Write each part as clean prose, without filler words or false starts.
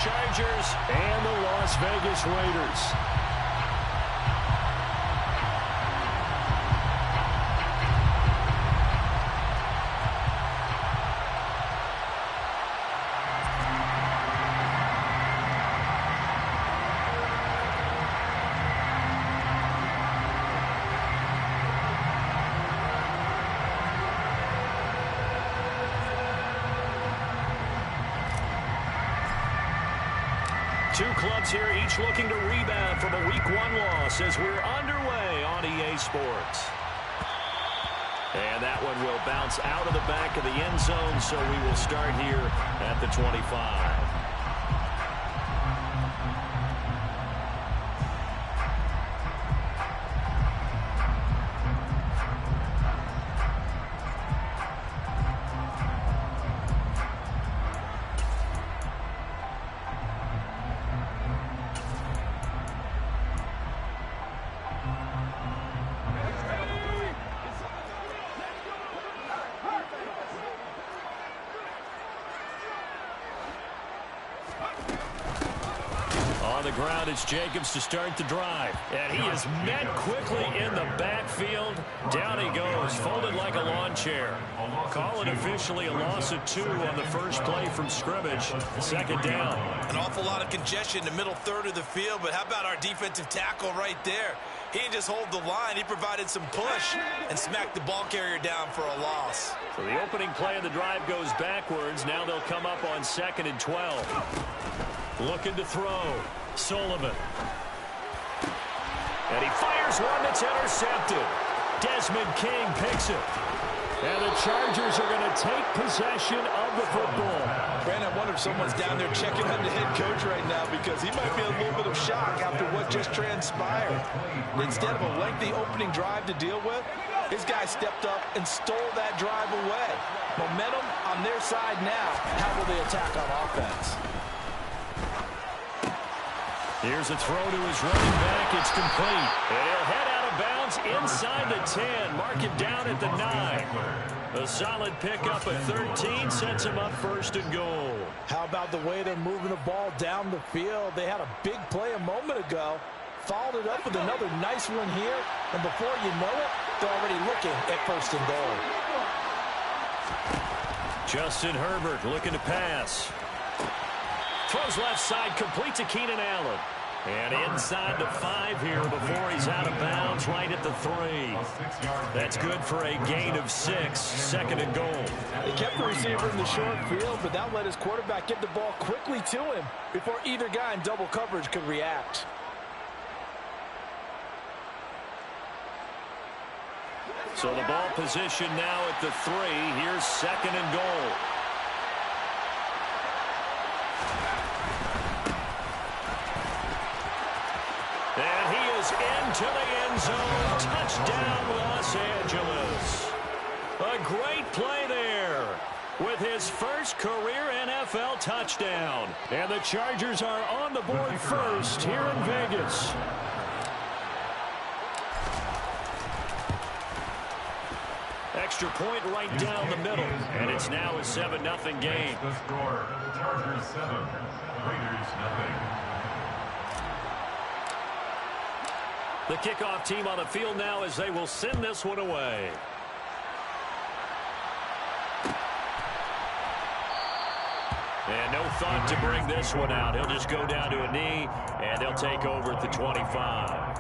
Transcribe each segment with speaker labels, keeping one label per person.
Speaker 1: Chargers and the Las Vegas Raiders. Two clubs here, each looking to rebound from a Week 1 loss as we're underway on EA Sports. And that one will bounce out of the back of the end zone, so we will start here at the 25. On the ground, it's Jacobs to start the drive. And he is met quickly in the backfield. Down he goes, folded like a lawn chair. Call it officially a loss of 2 on the first play from scrimmage. Second down.
Speaker 2: An awful lot of congestion in the middle third of the field, but how about our defensive tackle right there? He didn't just hold the line. He provided some push and smacked the ball carrier down for a loss.
Speaker 1: So the opening play of the drive goes backwards. Now they'll come up on 2nd and 12. Looking to throw. Sullivan. And he fires one that's intercepted. Desmond King picks it. And the Chargers are going to take possession of the football.
Speaker 2: Brandon, I wonder if someone's down there checking on the head coach right now because he might be in a little bit of shock after what just transpired. Instead of a lengthy opening drive to deal with, his guy stepped up and stole that drive away. Momentum on their side now. How will they attack on offense?
Speaker 1: Here's a throw to his running back. It's complete. And he'll head out of bounds inside the 10. Mark it down at the 9. A solid pickup at 13 sets him up 1st and goal.
Speaker 3: How about the way they're moving the ball down the field? They had a big play a moment ago. Followed it up with another nice one here. And before you know it, they're already looking at 1st and goal.
Speaker 1: Justin Herbert looking to pass. Throws left side, complete to Keenan Allen. And inside the 5 here before he's out of bounds, right at the 3. That's good for a gain of 6, 2nd and goal.
Speaker 3: They kept the receiver in the short field, but that let his quarterback get the ball quickly to him before either guy in double coverage could react.
Speaker 1: So the ball position now at the 3. Here's 2nd and goal. And he is into the end zone. Touchdown, Los Angeles. A great play there with his first career NFL touchdown. And the Chargers are on the board first here in Vegas. Extra point right down the middle. And it's now a 7-0 game.
Speaker 4: The score, Chargers 7, Raiders 0.
Speaker 1: The kickoff team on the field now as they will send this one away. And no thought to bring this one out. He'll just go down to a knee, and they'll take over at the 25.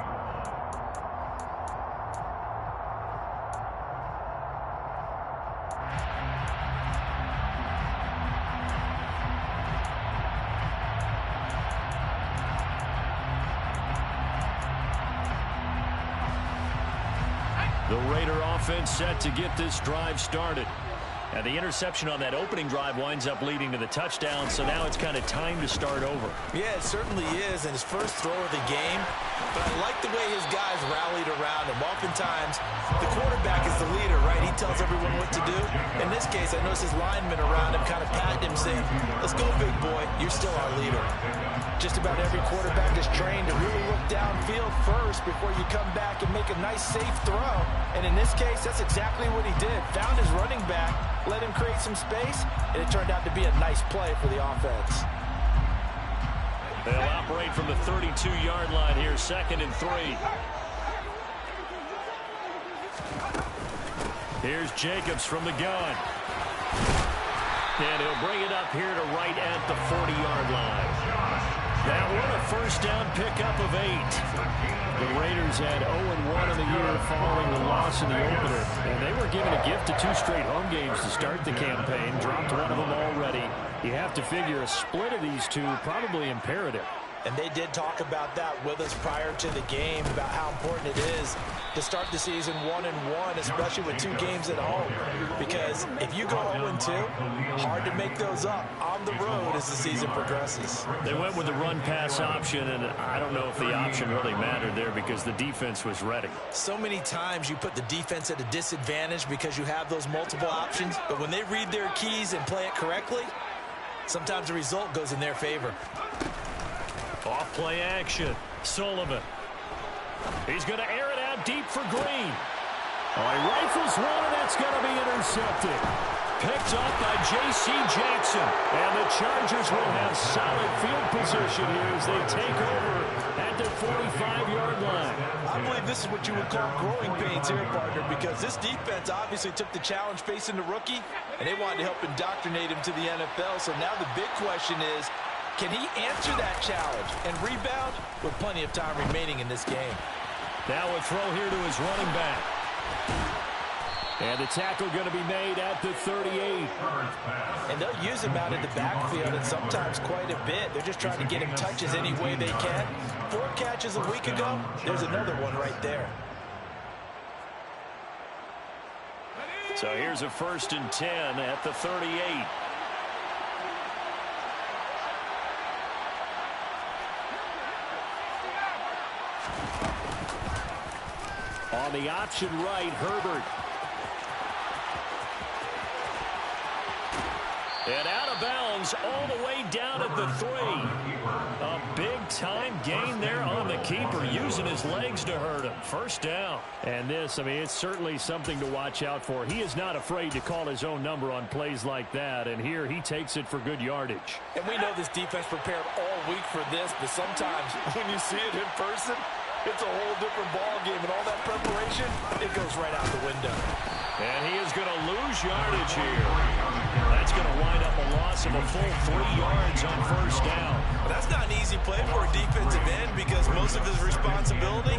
Speaker 1: The Raider offense set to get this drive started. And the interception on that opening drive winds up leading to the touchdown, so now it's kind of time to start over.
Speaker 2: Yeah, it certainly is, and his first throw of the game. But I like the way his guys rallied around him. Oftentimes, the quarterback is the leader, right? He tells everyone what to do. In this case, I noticed his linemen around him kind of patting him, saying, "Let's go, big boy. You're still our leader." Just about every quarterback is trained to really look downfield first before you come back and make a nice, safe throw. And in this case, that's exactly what he did. Found his running back, let him create some space, and it turned out to be a nice play for the offense.
Speaker 1: They'll operate from the 32-yard line here, 2nd and 3. Here's Jacobs from the gun. And he'll bring it up here to right at the 40-yard line. That one a first down pickup of 8. The Raiders had 0-1 in the year following the loss in the opener. And they were given a gift of 2 straight home games to start the campaign. Dropped one of them already. You have to figure a split of these two probably imperative.
Speaker 3: And they did talk about that with us prior to the game, about how important it is to start the season 1-1, especially with 2 games at home. Because if you go 0-2, hard to make those up on the road as the season progresses.
Speaker 1: They went with the run-pass option, and I don't know if the option really mattered there because the defense was ready.
Speaker 3: So many times you put the defense at a disadvantage because you have those multiple options, but when they read their keys and play it correctly, sometimes the result goes in their favor.
Speaker 1: Off play action. Sullivan. He's going to air it out deep for Green. Oh, he rifles one, and that's going to be intercepted. Picked up by J.C. Jackson. And the Chargers will have solid field position here as they take over at their 45-yard line.
Speaker 3: I believe this is what you would call growing pains here, partner, because this defense obviously took the challenge facing the rookie, and they wanted to help indoctrinate him to the NFL. So now the big question is, can he answer that challenge and rebound with plenty of time remaining in this game?
Speaker 1: Now a throw here to his running back. And the tackle going to be made at the 38.
Speaker 3: And they'll use him out in the backfield, and sometimes quite a bit. They're just trying to get him touches any way they can. 4 catches a week ago. There's another one right there.
Speaker 1: So here's a 1st and 10 at the 38. On the option right, Herbert. And out of bounds all the way down at the 3. A big-time gain there on the keeper, using his legs to hurt him. First down. And this, I mean, it's certainly something to watch out for. He is not afraid to call his own number on plays like that, and here he takes it for good yardage.
Speaker 3: And we know this defense prepared all week for this, but sometimes when you see it in person, it's a whole different ball game, and all that preparation, it goes right out the window.
Speaker 1: And he is going to lose yardage here. That's going to wind up a loss of a full 3 yards on first down.
Speaker 3: But that's not an easy play for a defensive end because most of his responsibility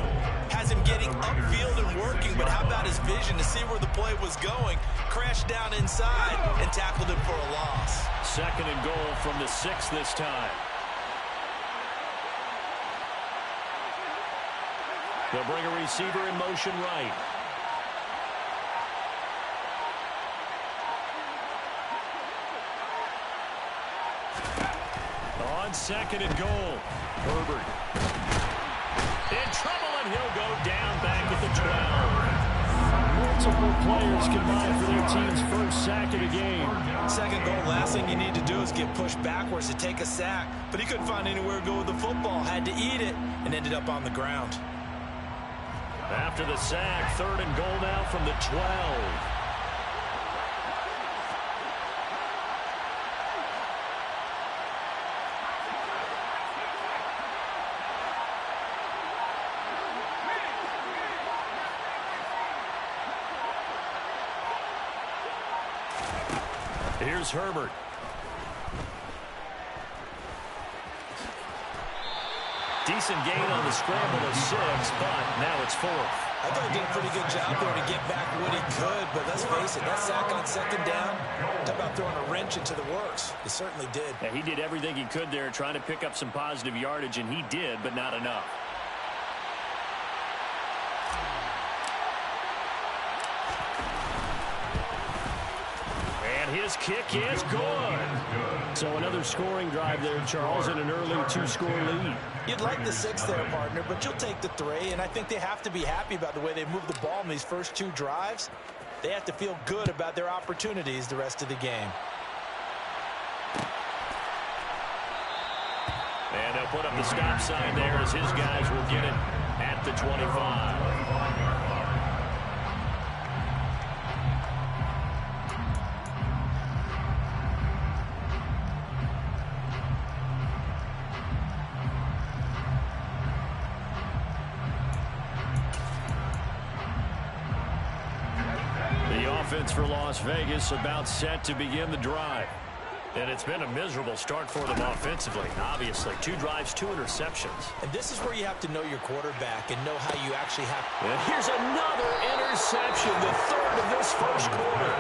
Speaker 3: has him getting upfield and working. But how about his vision to see where the play was going? Crashed down inside and tackled him for a loss.
Speaker 1: 2nd and goal from the 6 this time. They'll bring a receiver in motion right. On 2nd and goal, Herbert. In trouble, and he'll go down back at the 12. Multiple players combined for their team's first sack of the game.
Speaker 3: 2nd goal, last thing you need to do is get pushed backwards to take a sack. But he couldn't find anywhere to go with the football, had to eat it, and ended up on the ground.
Speaker 1: After the sack, 3rd and goal now from the 12. Here's Herbert. Decent gain on the scramble of 6, but now it's 4th.
Speaker 3: I thought he did a pretty good job there to get back what he could, but let's face it, that sack on 2nd down, talk about throwing a wrench into the works. He certainly did.
Speaker 1: Yeah, he did everything he could there trying to pick up some positive yardage, and he did, but not enough. And his kick is good. So another scoring drive there, Charles, and an early 2-score lead.
Speaker 3: You'd like the 6 there, partner, but you'll take the 3, and I think they have to be happy about the way they moved the ball in these first 2 drives. They have to feel good about their opportunities the rest of the game.
Speaker 1: And they'll put up the stop sign there as his guys will get it at the 25. offense for Las Vegas about set to begin the drive. And it's been a miserable start for them offensively, obviously. 2 drives, 2 interceptions.
Speaker 2: And this is where you have to know your quarterback and know how you actually have.
Speaker 1: And here's another interception, the 3rd of this first quarter.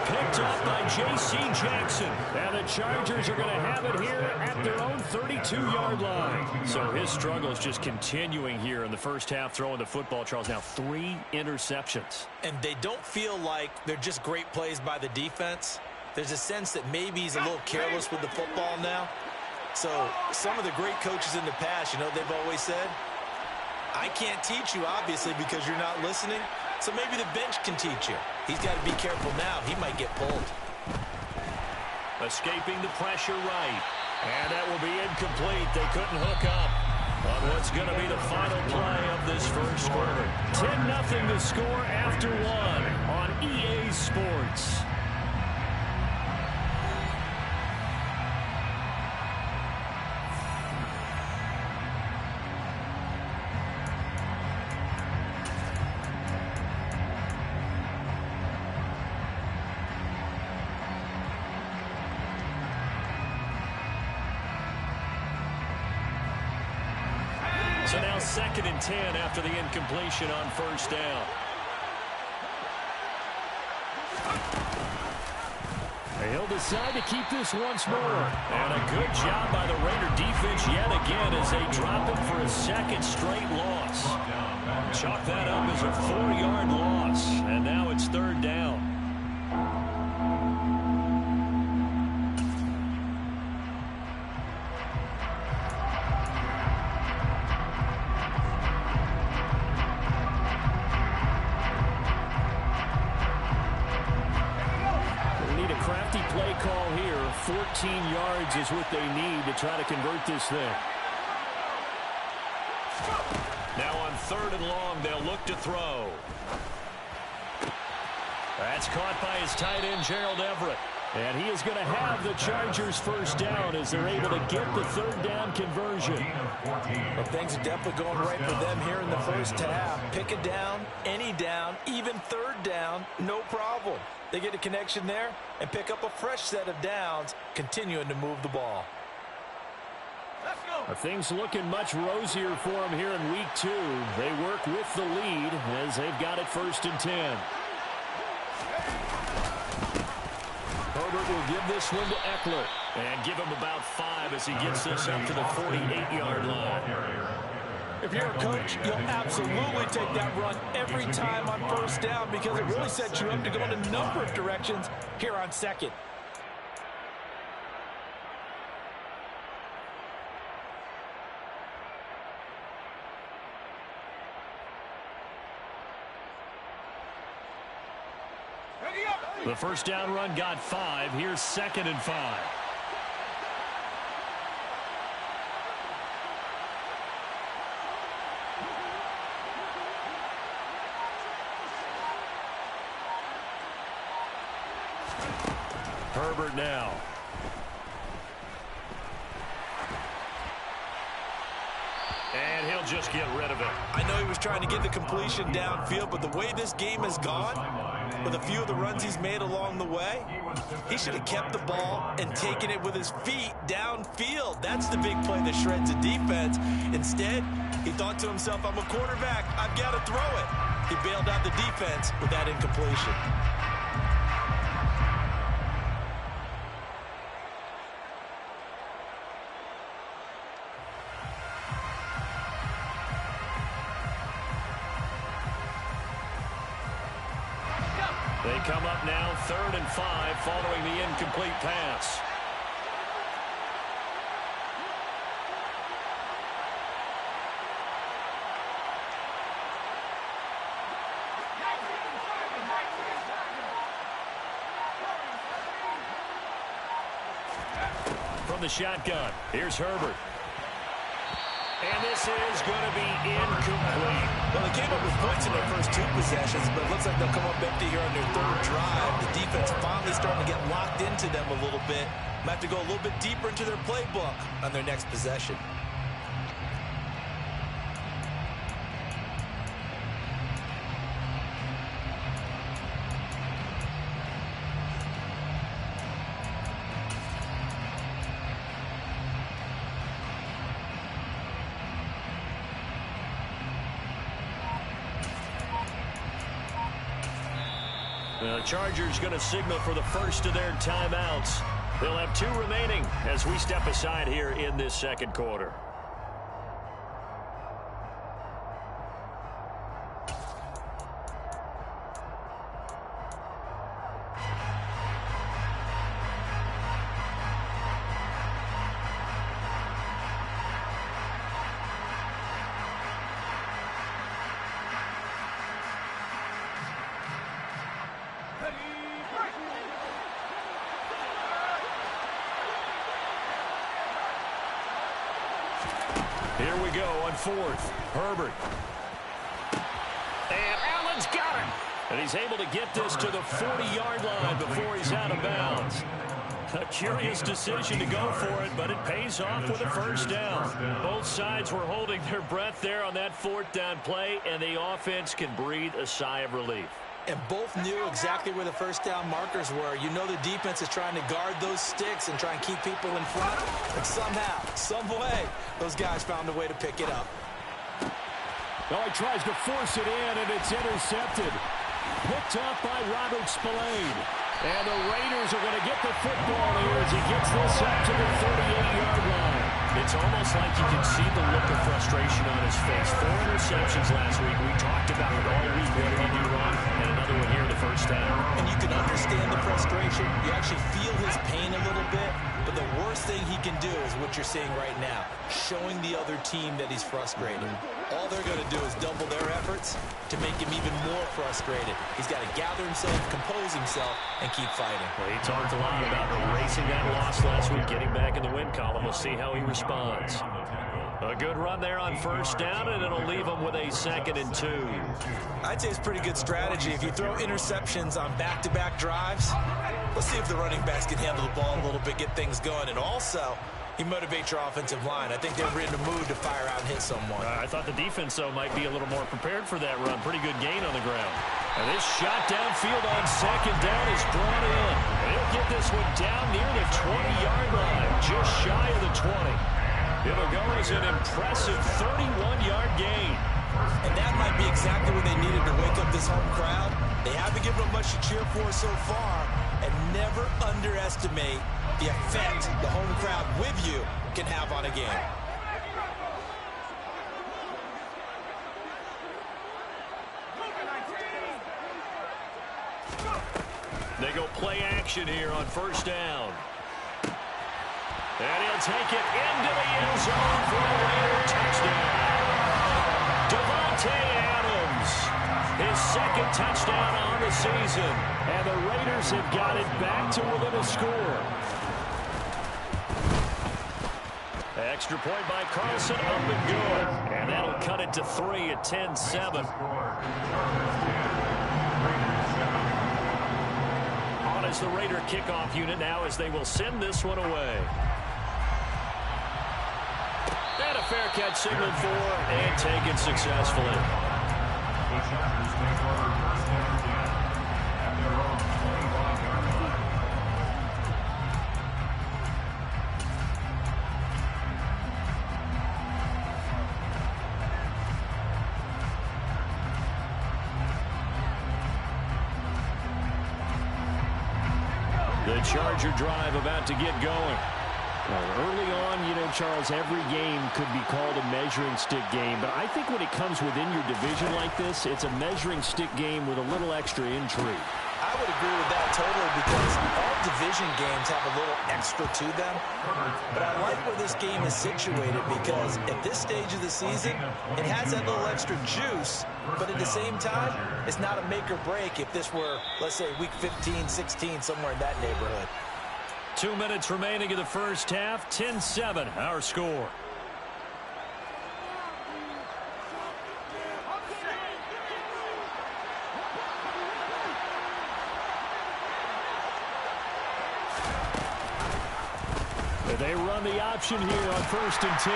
Speaker 1: Picked up by J.C. Jackson. And the Chargers are going to have it here at their own 32-yard line. So his struggle is just continuing here in the first half, throwing the football. Charles, now 3 interceptions.
Speaker 2: And they don't feel like they're just great plays by the defense. There's a sense that maybe he's a little careless with the football now. So some of the great coaches in the past, you know, they've always said, I can't teach you, obviously, because you're not listening. So maybe the bench can teach you. He's got to be careful now. He might get pulled.
Speaker 1: Escaping the pressure right. And that will be incomplete. They couldn't hook up on what's going to be the final play of this first quarter. 10-0 to score after 1 on EA Sports. So now 2nd and 10 after the incompletion on first down. He'll decide to keep this once more. And a good job by the Raider defense yet again as they drop him for a 2nd straight loss. Chalk that up as a 4-yard loss. And now it's 3rd down. Play call here. 14 yards is what they need to try to convert this thing. Now on 3rd and long, they'll look to throw. That's caught by his tight end, Gerald Everett. And he is going to have the Chargers first down as they're able to get the 3rd down conversion.
Speaker 2: Well, things are definitely going right for them here in the first half. Pick a down, any down, even 3rd down, no problem. They get a connection there and pick up a fresh set of downs, continuing to move the ball.
Speaker 1: Let's go. Things looking much rosier for them here in week 2. They work with the lead as they've got it 1st and 10. Herbert will give this one to Eckler and give him about 5 as he gets this up to the 48-yard line.
Speaker 2: If you're a coach, you'll absolutely take that run every time on first down because it really sets you up to go in a number of directions here on 2nd.
Speaker 1: The first down run got 5. Here's 2nd and 5. Herbert now. And he'll just get rid of it.
Speaker 2: I know he was trying to get the completion downfield, but the way this game has gone, with a few of the runs he's made along the way, he should have kept the ball and taken it with his feet downfield. That's the big play that shreds a defense. Instead, he thought to himself, I'm a quarterback, I've got to throw it. He bailed out the defense with that incompletion.
Speaker 1: They come up now 3rd and 5 following the incomplete pass. From the shotgun, here's Herbert. And this is going to be incomplete.
Speaker 2: Well, they came up with points in their first 2 possessions, but it looks like they'll come up empty here on their 3rd drive. The defense finally starting to get locked into them a little bit. Might have to go a little bit deeper into their playbook on their next possession.
Speaker 1: The Chargers going to signal for the first of their timeouts. They'll have 2 remaining as we step aside here in this second quarter. Here we go on 4th. Herbert. And Allen's got it. And he's able to get this to the 40-yard line before he's out of bounds. A curious decision to go for it, but it pays off with a first down. Both sides were holding their breath there on that 4th down play, and the offense can breathe a sigh of relief.
Speaker 2: And both knew exactly where the first down markers were. You know the defense is trying to guard those sticks and try and keep people in front. And somehow, some way, those guys found a way to pick it up.
Speaker 5: Oh, he tries to force it in, and it's intercepted. Picked up by Robert Spillane. And the Raiders are going to get the football here as he gets this up to the 38-yard line.
Speaker 1: It's almost like you can see the look of frustration on his face. 4 interceptions last week. We talked about it all week. What did he do wrong? And another one here in the first half.
Speaker 2: And you can understand the frustration. You actually feel his pain a little bit. But the worst thing he can do is what you're seeing right now, showing the other team that he's frustrated. All they're going to do is double their efforts to make him even more frustrated. He's got to gather himself, compose himself, and keep fighting.
Speaker 1: Well, he talked a lot about erasing that loss last week, getting back in the win column. We'll see how he responds. A good run there on first down, and it'll leave him with a 2nd and 2.
Speaker 2: I'd say it's pretty good strategy. If you throw interceptions on back-to-back drives, let's see if the running backs can handle the ball a little bit, get things going. And also, he motivates your offensive line. I think they're in the mood to fire out and hit someone.
Speaker 1: I thought the defense, though, might be a little more prepared for that run. Pretty good gain on the ground. And this shot downfield on 2nd down is brought in. And he'll get this one down near the 20-yard line, just shy of the 20. It'll go as an impressive 31-yard gain.
Speaker 2: And that might be exactly what they needed to wake up this home crowd. They haven't given them much to cheer for so far. And never underestimate the effect the home crowd with you can have on a game.
Speaker 1: They go play action here on first down. And he'll take it into the end zone for a Raider touchdown. Devontae Adams, his 2nd touchdown on the season.
Speaker 5: And the Raiders have got it back to within a score.
Speaker 1: Extra point by Carlson, up and good. And that'll cut it to 3 at 10-7. On as the Raider kickoff unit now as they will send this one away. And a fair catch signaled for and taken successfully.
Speaker 4: The Chargers take over first down again at their own 25-yard line.
Speaker 1: The Charger drive about to get going.
Speaker 5: Well, early on, you know, Charles, every game could be called a measuring stick game. But I think when it comes within your division like this, it's a measuring stick game with a little extra intrigue.
Speaker 2: I would agree with that totally because all division games have a little extra to them. But I like where this game is situated because at this stage of the season, it has that little extra juice. But at the same time, it's not a make or break if this were, let's say, week 15, 16, somewhere in that neighborhood.
Speaker 1: 2 minutes remaining in the first half. 10-7, our score.
Speaker 5: They run the option here on 1st and 10.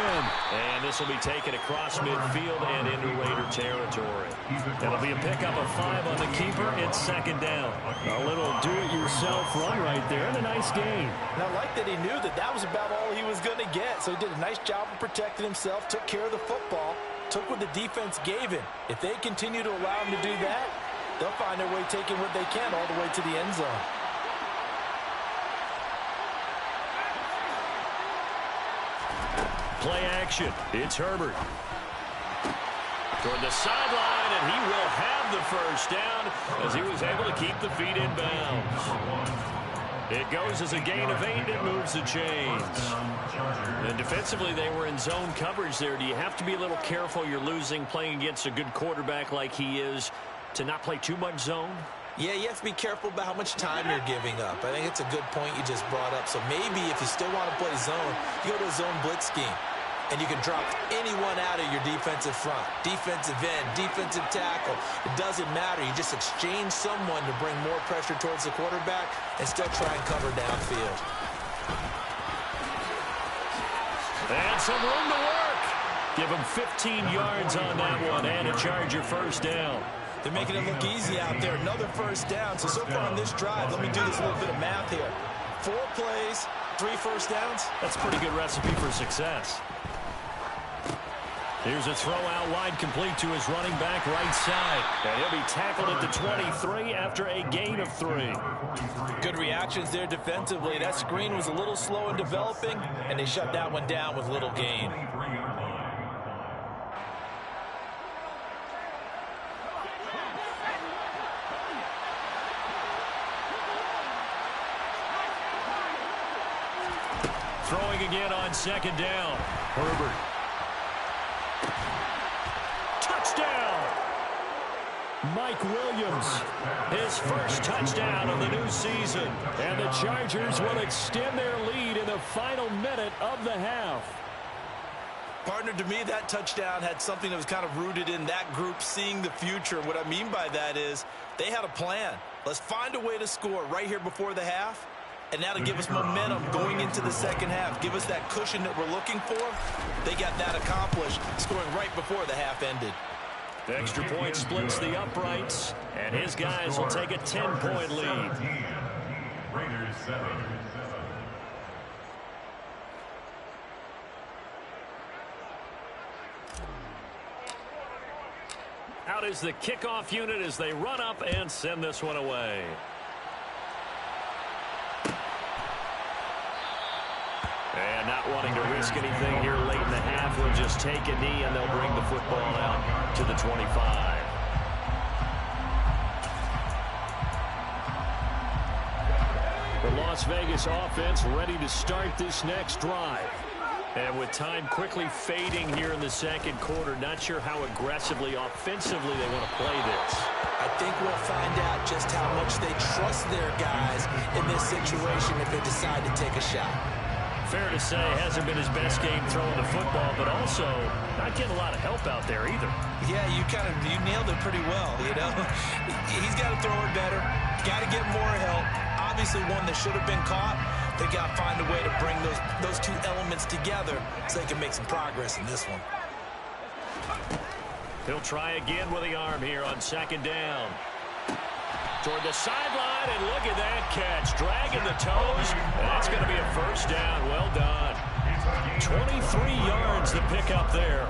Speaker 1: And this will be taken across midfield and into Raider territory. That'll be a pickup of 5 on the keeper. It's 2nd down.
Speaker 5: A little do-it-yourself run right there and a nice gain.
Speaker 2: And I like that he knew that that was about all he was going to get. So he did a nice job of protecting himself, took care of the football, took what the defense gave him. If they continue to allow him to do that, they'll find their way taking what they can all the way to the end zone.
Speaker 1: Play action. It's Herbert. Toward the sideline, and he will have the first down as he was able to keep the feet in bounds. It goes as a gain of 8. It moves the chains. And defensively, they were in zone coverage there. Do you have to be a little careful? You're losing playing against a good quarterback like he is to not play too much zone?
Speaker 2: Yeah, you have to be careful about how much time you're giving up. I think it's a good point you just brought up. So maybe if you still want to play zone, you go to a zone blitz scheme. And you can drop anyone out of your defensive front. Defensive end, defensive tackle. It doesn't matter. You just exchange someone to bring more pressure towards the quarterback and still try and cover downfield.
Speaker 1: And some room to work. Give him 15 yards on that one and a Charger first down.
Speaker 2: They're making it look easy out there. Another first down. So far on this drive, let me do this little bit of math here. 4 plays, 3 first downs.
Speaker 1: That's a pretty good recipe for success. Here's a throw out wide, complete to his running back right side. And he'll be tackled at the 23 after a gain of 3.
Speaker 2: Good reactions there defensively. That screen was a little slow in developing, and they shut that one down with little gain.
Speaker 1: Throwing again on second down. Herbert. Touchdown! Mike Williams, his first touchdown of the new season. And the Chargers will extend their lead in the final minute of the half.
Speaker 2: Partner, to me, that touchdown had something that was kind of rooted in that group seeing the future. What I mean by that is they had a plan. Let's find a way to score right here before the half. And that'll give us momentum going into the second half. Give us that cushion that we're looking for. They got that accomplished, scoring right before the half ended.
Speaker 1: The extra point splits the uprights, and his guys will take a 10-point lead.
Speaker 4: Raiders 7.
Speaker 1: Out is the kickoff unit as they run up and send this one away. And not wanting to risk anything here late in the half, we'll just take a knee and they'll bring the football out to the 25. The Las Vegas offense ready to start this next drive. And with time quickly fading here in the second quarter, not sure how aggressively, offensively they want to play this.
Speaker 2: I think we'll find out just how much they trust their guys in this situation if they decide to take a shot.
Speaker 1: Fair to say, hasn't been his best game throwing the football, but also not getting a lot of help out there either.
Speaker 2: Yeah, you nailed it pretty well, you know. He's got to throw it better. Got to get more help. Obviously one that should have been caught. They got to find a way to bring those two elements together so they can make some progress in this one.
Speaker 1: He'll try again with the arm here on second down. Toward the sideline, and look at that catch. Dragging the toes, and that's going to be a first down. Well done. 23 yards to pick up there.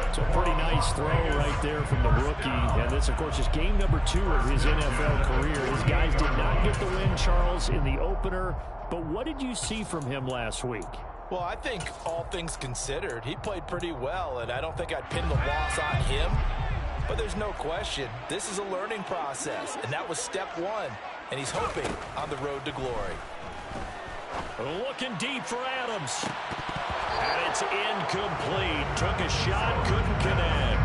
Speaker 5: It's a pretty nice throw right there from the rookie. And this, of course, is game number 2 of his NFL career. His guys did not get the win, Charles, in the opener. But what did you see from him last week?
Speaker 2: Well, I think all things considered, he played pretty well, and I don't think I'd pin the loss on him. But there's no question, this is a learning process, and that was step 1, and he's hoping on the road to glory.
Speaker 1: Looking deep for Adams. And it's incomplete. Took a shot, couldn't connect.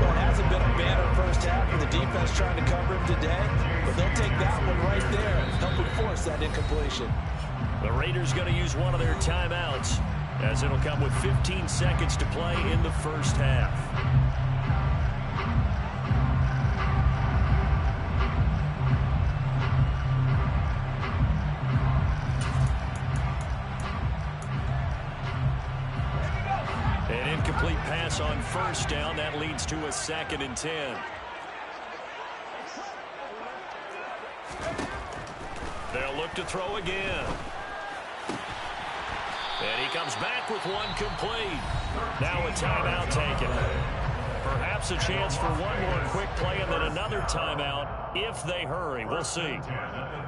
Speaker 2: Well, it hasn't been a banner first half for the defense trying to cover him today, but they'll take that one right there and help him force that incompletion.
Speaker 1: The Raiders going to use one of their timeouts, as it'll come with 15 seconds to play in the first half. An incomplete pass on first down. That leads to a 2nd and 10. They'll look to throw again. And he comes back with one complete. Now a timeout taken. Perhaps a chance for one more quick play and then another timeout if they hurry. We'll see.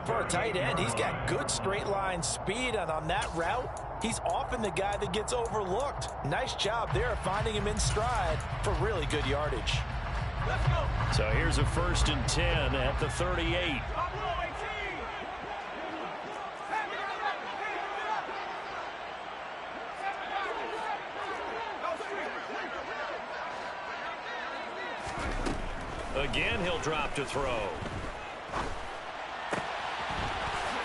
Speaker 2: For a tight end, he's got good straight line speed, and on that route, he's often the guy that gets overlooked. Nice job there finding him in stride for really good yardage.
Speaker 1: Let's go. So here's a 1st and 10 at the 38. Again, he'll drop to throw.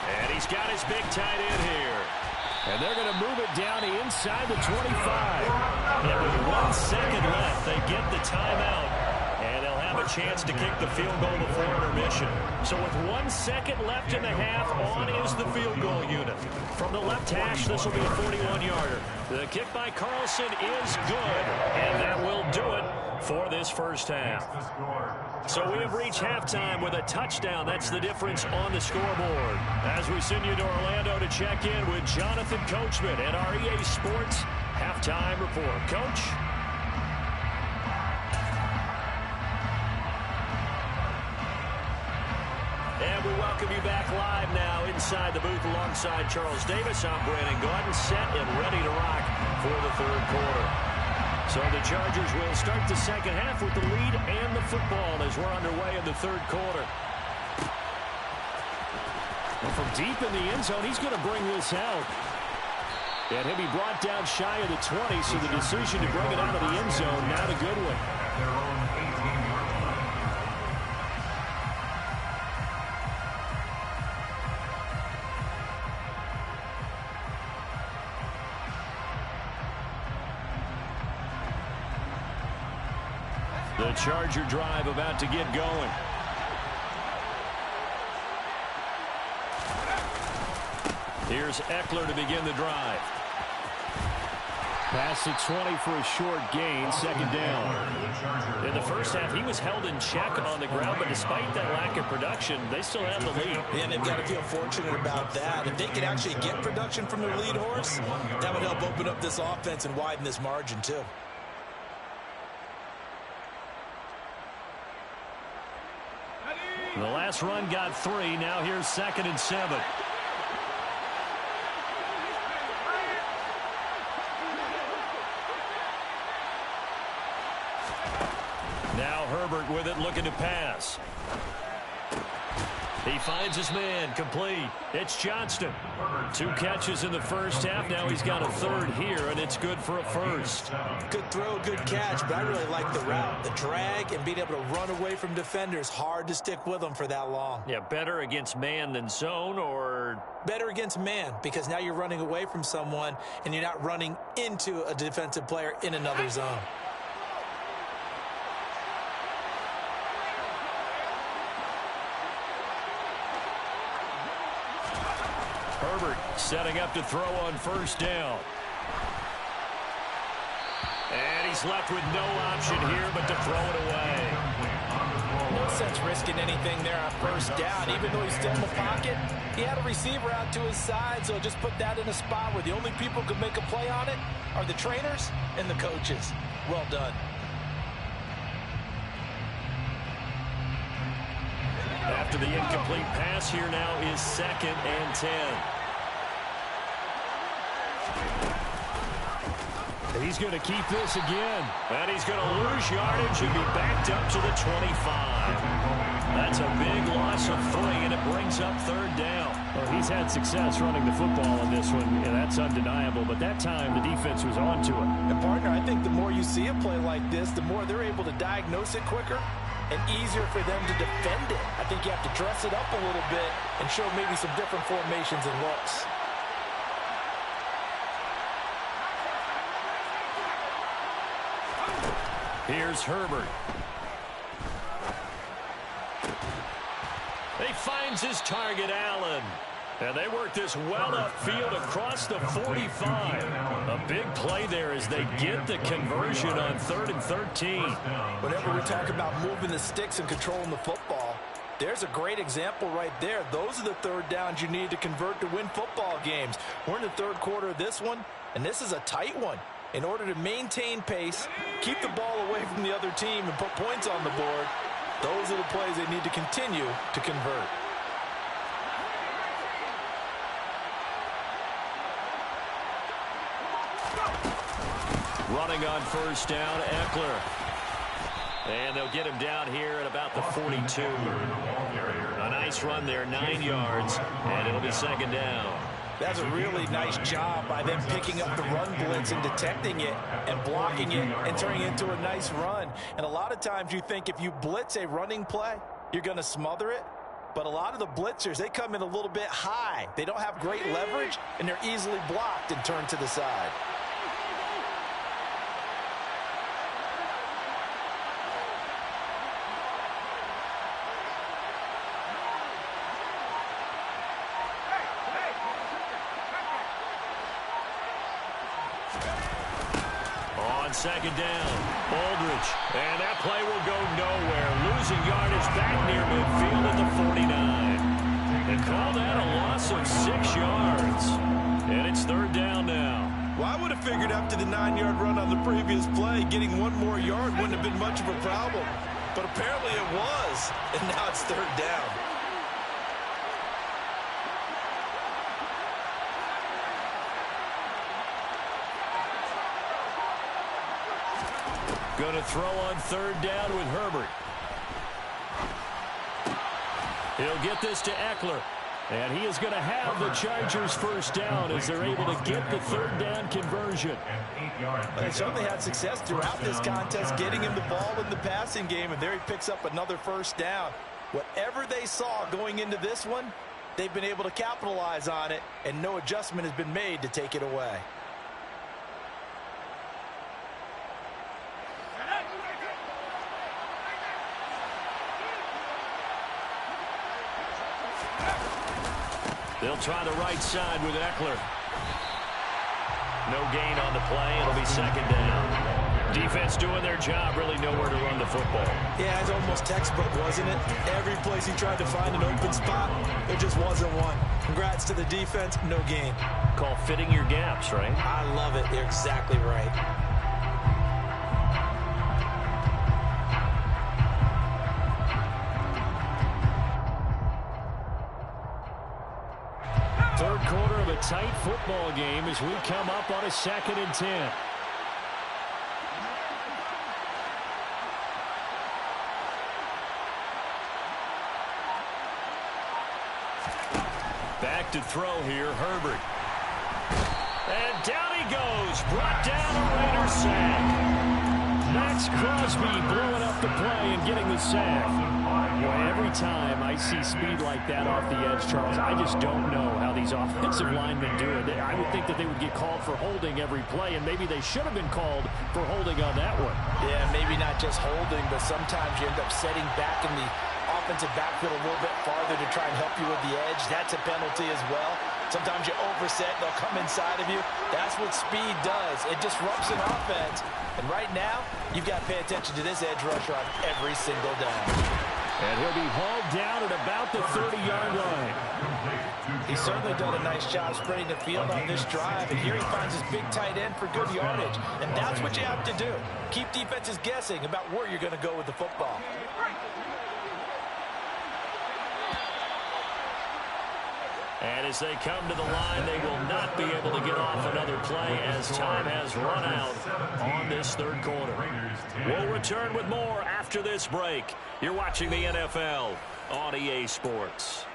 Speaker 1: And he's got his big tight end here.
Speaker 5: And they're going to move it down inside the 25.
Speaker 1: And with 1 second left, they get the timeout. And they'll have a chance to kick the field goal before intermission. So with 1 second left in the half, on is the field goal unit. From the left hash, this will be a 41-yarder. The kick by Carlson is good, and that will do it for this first half. So we have reached halftime with a touchdown. That's the difference on the scoreboard. As we send you to Orlando to check in with Jonathan Coachman at our EA Sports Halftime Report. Coach? And we welcome you back live now inside the booth alongside Charles Davis. I'm Brandon Gordon, set and ready to rock for the third quarter. So the Chargers will start the second half with the lead and the football as we're underway in the third quarter.
Speaker 5: And from deep in the end zone, he's going to bring this out. And he'll be brought down shy of the 20, so the decision to bring it out of the end zone, not a good one. The Charger drive about to get going. Here's Eckler to begin the drive. Past the 20 for a short gain, second down.
Speaker 1: In the first half, he was held in check on the ground, but despite that lack of production, they still have the lead.
Speaker 2: And they've got to feel fortunate about that. If they could actually get production from their lead horse, that would help open up this offense and widen this margin too.
Speaker 1: The last run got 3. Now here's 2nd and 7. Now Herbert with it, looking to pass. He finds his man, complete. It's Johnston. 2 catches in the first half. Now he's got a 3rd here, and it's good for a 1st.
Speaker 2: Good throw, good catch, but I really like the route. The drag and being able to run away from defenders. Hard to stick with them for that long.
Speaker 1: Yeah, better against man than zone, or?
Speaker 2: Better against man, because now you're running away from someone, and you're not running into a defensive player in another zone.
Speaker 1: Herbert setting up to throw on 1st down. And he's left with no option here but to throw it away.
Speaker 2: No sense risking anything there on 1st down. Even though he's still in the pocket, he had a receiver out to his side, so just put that in a spot where the only people who could make a play on it are the trainers and the coaches. Well done.
Speaker 1: After the incomplete pass, here now is 2nd and 10.
Speaker 5: He's going to keep this again.
Speaker 1: And he's going to lose yardage and be backed up to the 25. That's a big loss of 3, and it brings up 3rd down.
Speaker 5: Well, he's had success running the football in this one. Yeah, that's undeniable. But that time, the defense was on to it.
Speaker 2: And, partner, I think the more you see a play like this, the more they're able to diagnose it quicker and easier for them to defend it. I think you have to dress it up a little bit and show maybe some different formations and looks.
Speaker 1: Here's Herbert. He finds his target, Allen. And they work this well upfield across the 45. A big play there as they get the conversion on 3rd and 13.
Speaker 2: Whenever we talk about moving the sticks and controlling the football, there's a great example right there. Those are the 3rd downs you need to convert to win football games. We're in the 3rd quarter of this one, and this is a tight one. In order to maintain pace, keep the ball away from the other team, and put points on the board, those are the plays they need to continue to convert.
Speaker 1: Running on first down, Eckler. And they'll get him down here at about the 42. A nice run there, 9 yards, and it'll be second down.
Speaker 2: That's a really nice job by them picking up the run blitz and detecting it and blocking it and turning it into a nice run. And a lot of times you think if you blitz a running play, you're going to smother it. But a lot of the blitzers, they come in a little bit high. They don't have great leverage, and they're easily blocked and turned to the side.
Speaker 1: Second down, Aldridge, and that play will go nowhere. Losing yardage back near midfield at the 49. They call that a loss of 6 yards, and it's third down now.
Speaker 3: Well, I would have figured after the 9-yard run on the previous play, getting 1 more yard wouldn't have been much of a problem. But apparently it was, and now it's third down.
Speaker 1: Going to throw on third down with Herbert. He'll get this to Eckler. And he is going to have the Chargers first down as they're able to get the third down conversion.
Speaker 2: They certainly had success throughout this contest, getting him the ball in the passing game, and there he picks up another first down. Whatever they saw going into this one, they've been able to capitalize on it, and no adjustment has been made to take it away.
Speaker 1: They'll try the right side with Eckler. No gain on the play. It'll be second down. Defense doing their job, really nowhere to run the football.
Speaker 2: Yeah, it's almost textbook, wasn't it? Every place he tried to find an open spot, there just wasn't one. Congrats to the defense, no gain.
Speaker 1: Call fitting your gaps, right?
Speaker 2: I love it. You're exactly right.
Speaker 5: Third quarter of a tight football game as we come up on a 2nd and 10.
Speaker 1: Back to throw here, Herbert. And down he goes. Brought down a Raider sack. Max Crosby blowing up the play and getting the sack. Boy, every time I see speed like that off the edge, Charles, I just don't know how these offensive linemen do it. I would think that they would get called for holding every play, and maybe they should have been called for holding on that one.
Speaker 2: Yeah, maybe not just holding, but sometimes you end up setting back in the offensive backfield a little bit farther to try and help you with the edge. That's a penalty as well. Sometimes you overset, they'll come inside of you. That's what speed does. It disrupts an offense. And right now, you've got to pay attention to this edge rusher on every single down.
Speaker 5: And he'll be hauled down at about the 30-yard line.
Speaker 2: He's certainly done a nice job spreading the field on this drive. And here he finds his big tight end for good yardage. And that's what you have to do. Keep defenses guessing about where you're going to go with the football.
Speaker 1: And as they come to the line, they will not be able to get off another play as time has run out on this third quarter. We'll return with more after this break. You're watching the NFL on EA Sports.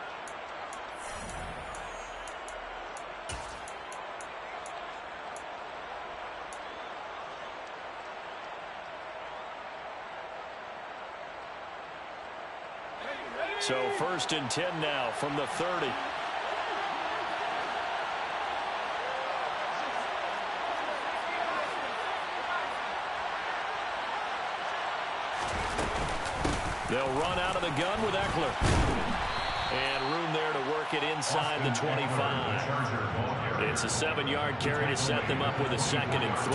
Speaker 1: So 1st and 10 now from the 30. They'll run out of the gun with Eckler. And room there to work it inside the 25. It's a 7-yard carry to set them up with a 2nd and 3.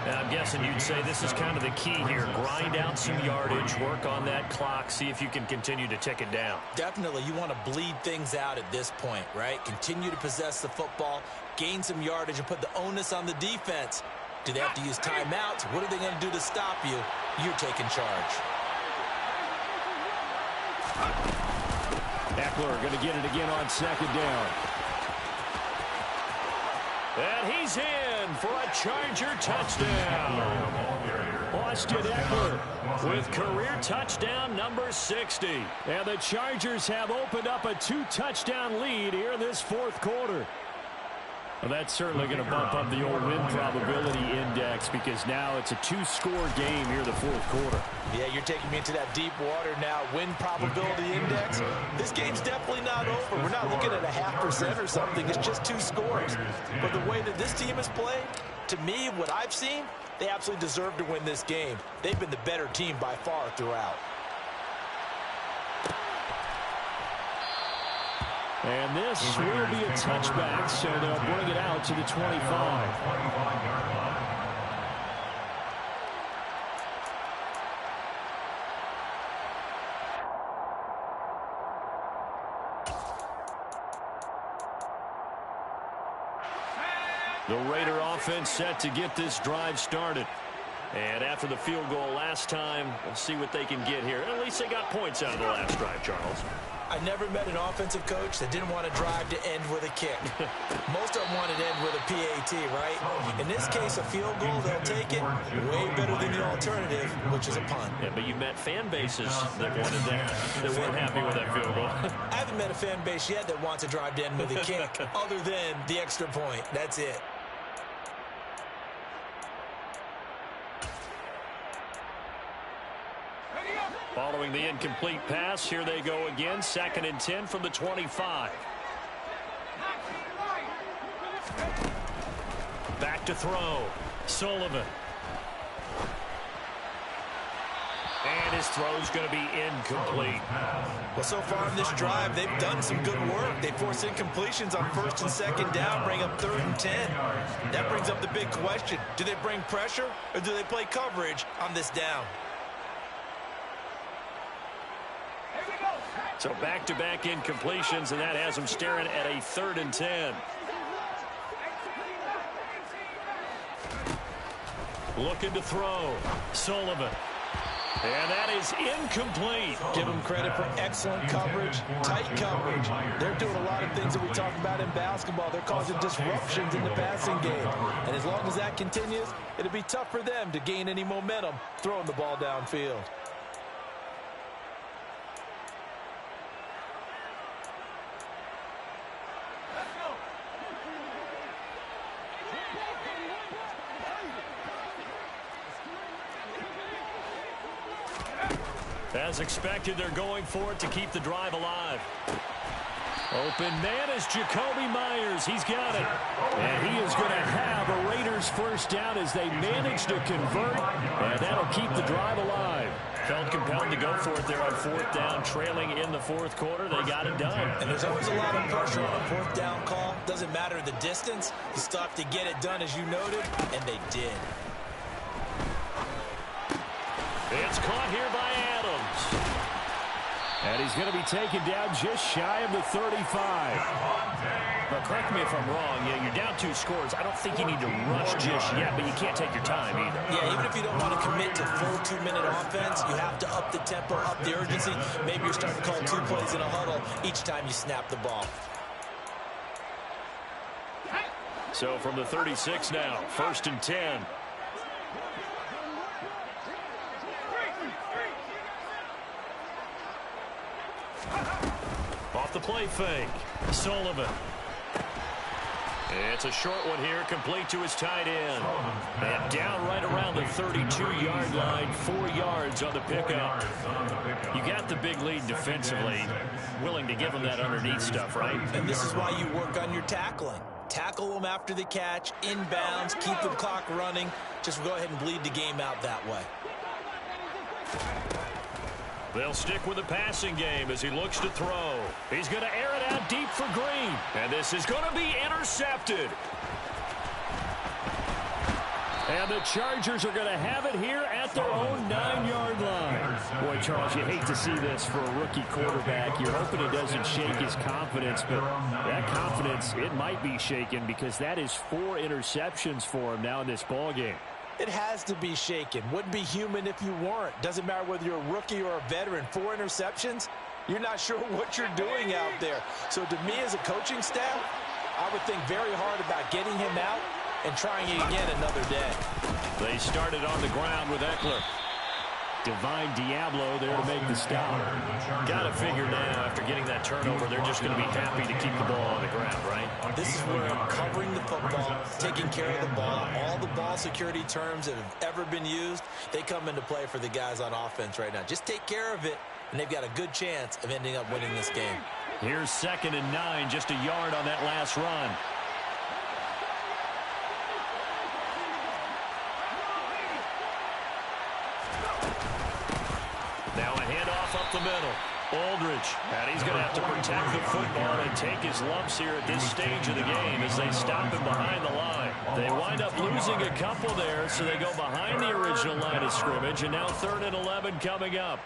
Speaker 1: And I'm guessing you'd say this is kind of the key here. Grind out some yardage, work on that clock, see if you can continue to tick it down.
Speaker 2: Definitely, you want to bleed things out at this point, right? Continue to possess the football, gain some yardage, and put the onus on the defense. Do they have to use timeouts? What are they going to do to stop you? You're taking charge.
Speaker 5: Eckler going to get it again on second down. And he's in for a Charger touchdown. Austin Eckler with career touchdown number 60. And the Chargers have opened up a 2-touchdown lead here in this fourth quarter. Well, that's certainly going to bump up the old win probability index because now it's a 2-score game here in the fourth quarter.
Speaker 2: Yeah, you're taking me into that deep water now. Win probability index. This game's definitely not over. We're not looking at a 0.5% or something. It's just 2 scores. But the way that this team has played, to me, what I've seen, they absolutely deserve to win this game. They've been the better team by far throughout.
Speaker 5: And this will be a touchback, so they'll bring it out to the 25. The Raider offense set to get this drive started. And after the field goal last time, we'll see what they can get here. At least they got points out of the last drive, Charles.
Speaker 2: I never met an offensive coach that didn't want to drive to end with a kick. Most of them wanted to end with a PAT, right? In this case, a field goal, they'll take it. Way better than the alternative, which is a punt.
Speaker 1: Yeah, but you met fan bases that wanted that, that weren't happy with that field goal.
Speaker 2: I haven't met a fan base yet that wants to drive to end with a kick, other than the extra point. That's it.
Speaker 5: Following the incomplete pass, here they go again. 2nd and 10 from the 25. Back to throw. Sullivan. And his throw's going to be incomplete.
Speaker 2: Well, so far in this drive, they've done some good work. They force incompletions on 1st and 2nd down, bring up 3rd and 10. That brings up the big question. Do they bring pressure or do they play coverage on this down?
Speaker 5: So back-to-back incompletions, and that has them staring at a 3rd and 10. Looking to throw. Sullivan. And that is incomplete.
Speaker 2: Give them credit for excellent coverage, tight coverage. They're doing a lot of things that we talk about in basketball. They're causing disruptions in the passing game. And as long as that continues, it'll be tough for them to gain any momentum throwing the ball downfield.
Speaker 5: As expected, they're going for it to keep the drive alive. Open man is Jacoby Myers. He's got it. And he is going to have a Raiders first down as they manage to convert. And that'll keep the drive alive. Felt compelled to go for it there on 4th down, trailing in the 4th quarter. They got it done.
Speaker 2: And there's always a lot of pressure on a 4th down call. Doesn't matter the distance. You still have to get it done, as you noted, and they did.
Speaker 5: It's caught here by Adams. And he's going to be taken down just shy of the 35. But correct me if I'm wrong. Yeah, you're down 2 scores. I don't think you need to rush just yet, but you can't take your time either.
Speaker 2: Yeah, even if you don't want to commit to full 2-minute offense, you have to up the tempo, up the urgency. Maybe you're starting to call 2 plays in a huddle each time you snap the ball.
Speaker 5: So from the 36 now, 1st and 10. Off the play fake. Sullivan. It's a short one here, complete to his tight end. And down right around the 32-yard line, 4 yards on the pickup. You got the big lead defensively. Willing to give him that underneath stuff, right?
Speaker 2: And this is why you work on your tackling. Tackle them after the catch, inbounds, keep the clock running. Just go ahead and bleed the game out that way.
Speaker 5: They'll stick with the passing game as he looks to throw. He's going to air it out deep for Green. And this is going to be intercepted. And the Chargers are going to have it here at their own 9-yard line. Boy, Charles, you hate to see this for a rookie quarterback. You're hoping it doesn't shake his confidence, but that confidence, it might be shaken because that is 4 interceptions for him now in this ballgame.
Speaker 2: It has to be shaken. Wouldn't be human if you weren't. Doesn't matter whether you're a rookie or a veteran. 4 interceptions, you're not sure what you're doing out there. So to me as a coaching staff, I would think very hard about getting him out and trying it again another day.
Speaker 5: They started on the ground with Eckler. Divine Diablo there to make the stop.
Speaker 1: Got to figure now, after getting that turnover, they're just going to be happy to keep the ball on the ground, right?
Speaker 2: This is where covering the football, taking care of the ball, all the ball security terms that have ever been used, they come into play for the guys on offense right now. Just take care of it, and they've got a good chance of ending up winning this game.
Speaker 5: Here's 2nd and 9, just a yard on that last run.
Speaker 1: Now a handoff up the middle. Aldridge, and he's going to have to protect the football and take his lumps here at this stage of the game as they stop him behind the line. They wind up losing a couple there, so they go behind the original line of scrimmage, and now 3rd and 11 coming up.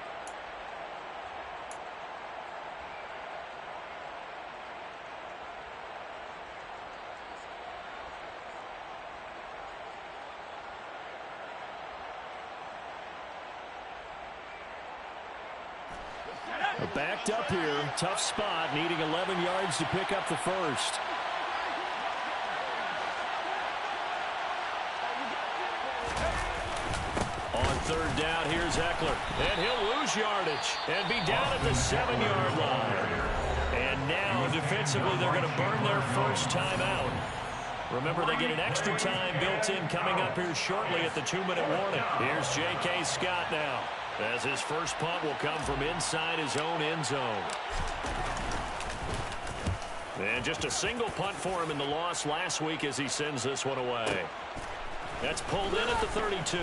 Speaker 5: Backed up here, tough spot, needing 11 yards to pick up the first.
Speaker 1: On 3rd down, here's Eckler, and he'll lose yardage and be down at the 7-yard line. And now, defensively, they're going to burn their first timeout. Remember, they get an extra time built in coming up here shortly at the 2-minute warning. Here's J.K. Scott now, as his first punt will come from inside his own end zone. And just a single punt for him in the loss last week as he sends this one away. That's pulled in at the 32.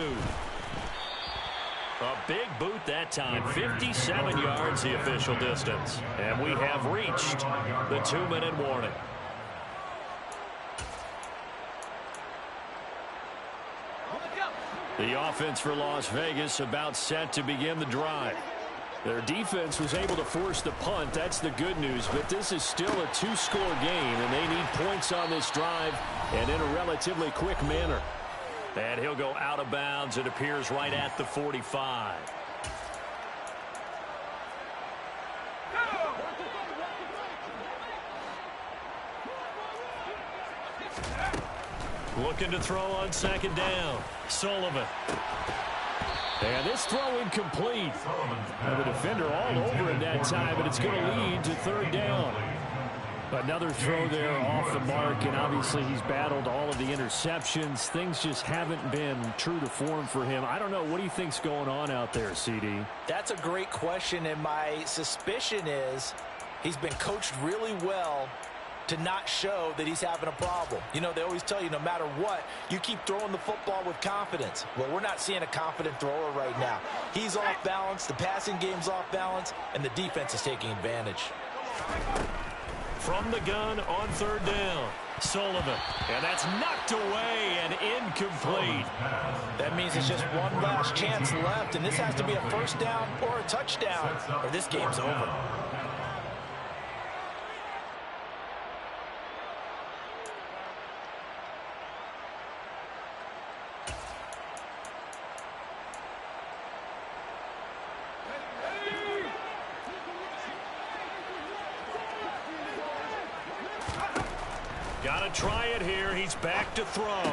Speaker 1: A big boot that time, 57 yards the official distance. And we have reached the 2-minute warning.
Speaker 5: The offense for Las Vegas about set to begin the drive. Their defense was able to force the punt. That's the good news. But this is still a 2-score game, and they need points on this drive and in a relatively quick manner.
Speaker 1: And he'll go out of bounds. It appears right at the 45. Looking to throw on 2nd down. Sullivan.
Speaker 5: And this throw incomplete. And the defender all over him that time, but it's going to lead to 3rd down. Another throw there off the mark, and obviously he's battled all of the interceptions. Things just haven't been true to form for him. I don't know. What do you think's going on out there, CD?
Speaker 2: That's a great question, and my suspicion is he's been coached really well to not show that he's having a problem. You know, they always tell you no matter what, you keep throwing the football with confidence. Well, we're not seeing a confident thrower right now. He's off balance, the passing game's off balance, and the defense is taking advantage.
Speaker 1: From the gun on 3rd down, Sullivan. And that's knocked away and incomplete.
Speaker 2: That means it's just one last chance left, and this has to be a 1st down or a touchdown, or this game's over.
Speaker 1: Got to try it here. He's back to throw.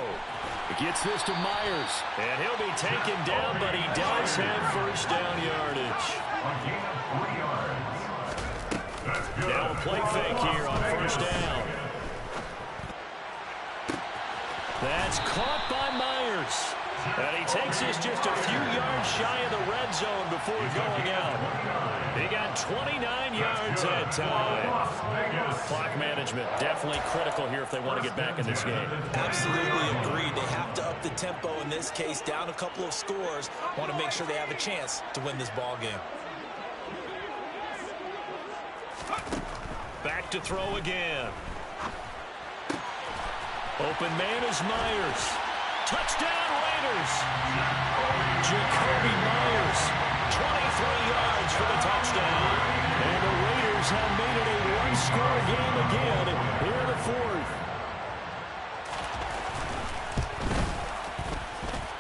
Speaker 5: He gets this to Myers.
Speaker 1: And he'll be taken down, but he does have 1st down yardage. Now a play fake here on 1st down. That's caught by Myers. And he takes this just a few yards shy of the red zone before going out. He got 29 yards that time. Clock management definitely critical here if they want to get back in this game.
Speaker 2: Absolutely agreed. They have to up the tempo in this case, down a couple of scores. Want to make sure they have a chance to win this ball game.
Speaker 1: Back to throw again. Open man is Myers. Touchdown, Raiders. Jacoby Myers, 23 yards for the touchdown.
Speaker 5: And the Raiders have made it a one-score game again here in the fourth.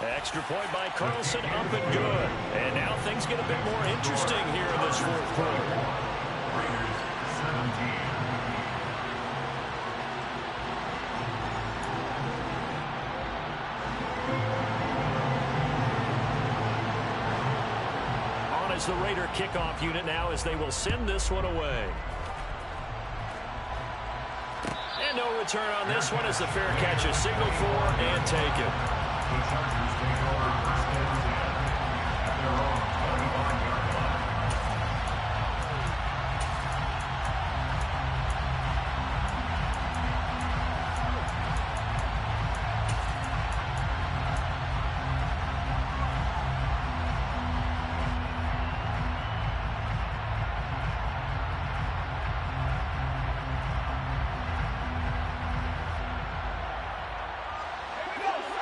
Speaker 1: Extra point by Carlson, up and good. And now things get a bit more interesting here in this fourth quarter.
Speaker 4: Raiders 17.
Speaker 1: On as the Raider kickoff unit now as they will send this one away. And no return on this one as the fair catch is signaled for and taken.
Speaker 4: The Chargers take over first and 10 at their own 25-yard line.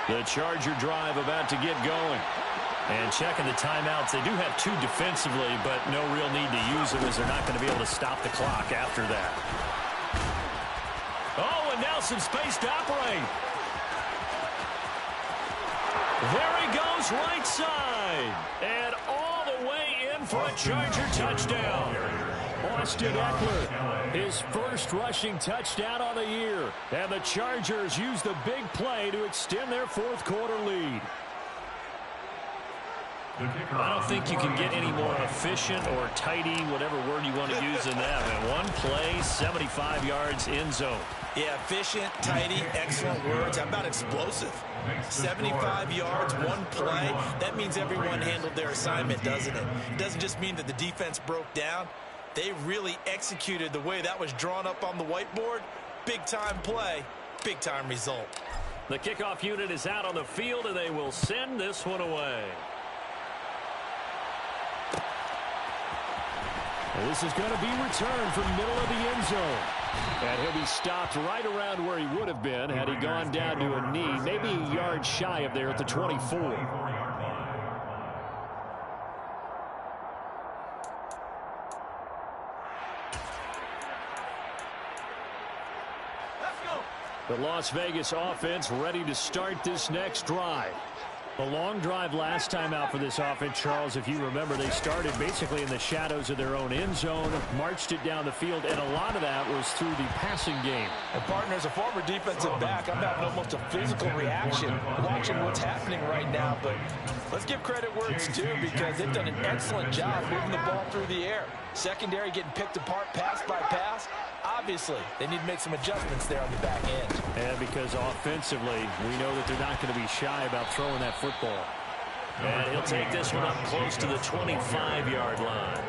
Speaker 1: The Charger drive about to get going. And checking the timeouts. They do have two defensively, but no real need to use them as they're not going to be able to stop the clock after that. Oh, and now some space to operate. There he goes right side. And all the way in for a Charger touchdown.
Speaker 5: Austin Eckler, his first rushing touchdown on the year. And the Chargers use the big play to extend their fourth quarter lead.
Speaker 1: I don't think you can get any more efficient or tidy, whatever word you want to use in that. And one play, 75 yards in zone.
Speaker 2: Yeah, efficient, tidy, excellent words. How about explosive? 75 yards, one play. That means everyone handled their assignment, doesn't it? It doesn't just mean that the defense broke down. They really executed the way that was drawn up on the whiteboard. Big-time play, big-time result.
Speaker 1: The kickoff unit is out on the field, and they will send this one away.
Speaker 5: And this is going to be returned from middle of the end zone. And he'll be stopped right around where he would have been had he gone down to a knee, maybe a yard shy of there at the 24. The Las Vegas offense ready to start this next drive. A long drive last time out for this offense, Charles. If you remember, they started basically in the shadows of their own end zone, marched it down the field, and a lot of that was through the passing game.
Speaker 3: And partner, as a former defensive back, I'm having almost a physical reaction watching what's happening right now. But let's give credit where it's due because they've done an excellent job moving the ball through the air. Secondary getting picked apart pass by pass. Obviously, they need to make some adjustments there on the back end.
Speaker 5: And because offensively, we know that they're not going to be shy about throwing that football.
Speaker 1: And he'll take this one up close to the 25-yard line.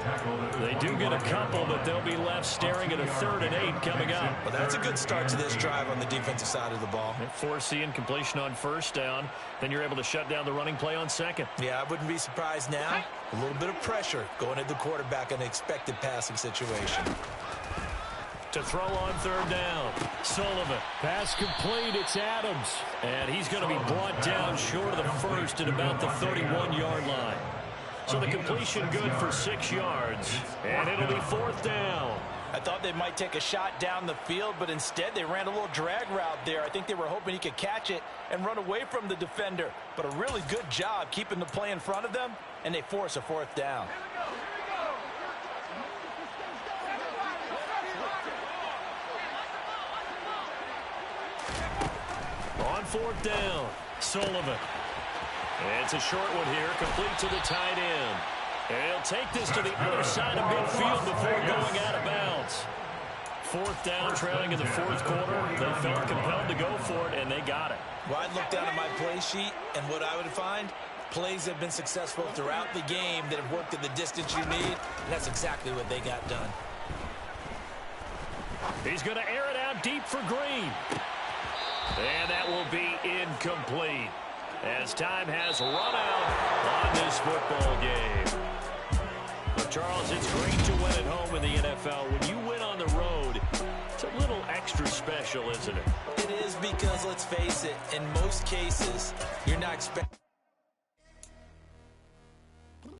Speaker 1: They do get a couple, but they'll be left staring at a 3rd and 8 coming up.
Speaker 2: Well, that's a good start to this drive on the defensive side of the ball.
Speaker 1: Force the incompletion on first down. Then you're able to shut down the running play on second.
Speaker 2: Yeah, I wouldn't be surprised now. A little bit of pressure going at the quarterback in an expected passing situation.
Speaker 1: To throw on 3rd down. Sullivan.
Speaker 5: Pass complete. It's Adams.
Speaker 1: And he's going to be brought down short of the first at about the 31-yard line. So the completion good for 6 yards. And it'll be 4th down.
Speaker 2: I thought they might take a shot down the field, but instead they ran a little drag route there. I think they were hoping he could catch it and run away from the defender. But a really good job keeping the play in front of them, and they force a 4th down.
Speaker 1: On 4th down, Sullivan. It's a short one here, complete to the tight end. He'll take this to the other side of midfield before going out of bounds. 4th down, trailing in the 4th quarter. They felt compelled to go for it, and they got it.
Speaker 2: Well, I'd look down at my play sheet, and what I would find, plays have been successful throughout the game that have worked at the distance you need, and that's exactly what they got done.
Speaker 1: He's going to air it out deep for Green. And that will be incomplete as time has run out on this football game. Charles, it's great to win at home in the NFL. When you win on the road, it's a little extra special, isn't it?
Speaker 2: It is because, let's face it, in most cases, you're not expecting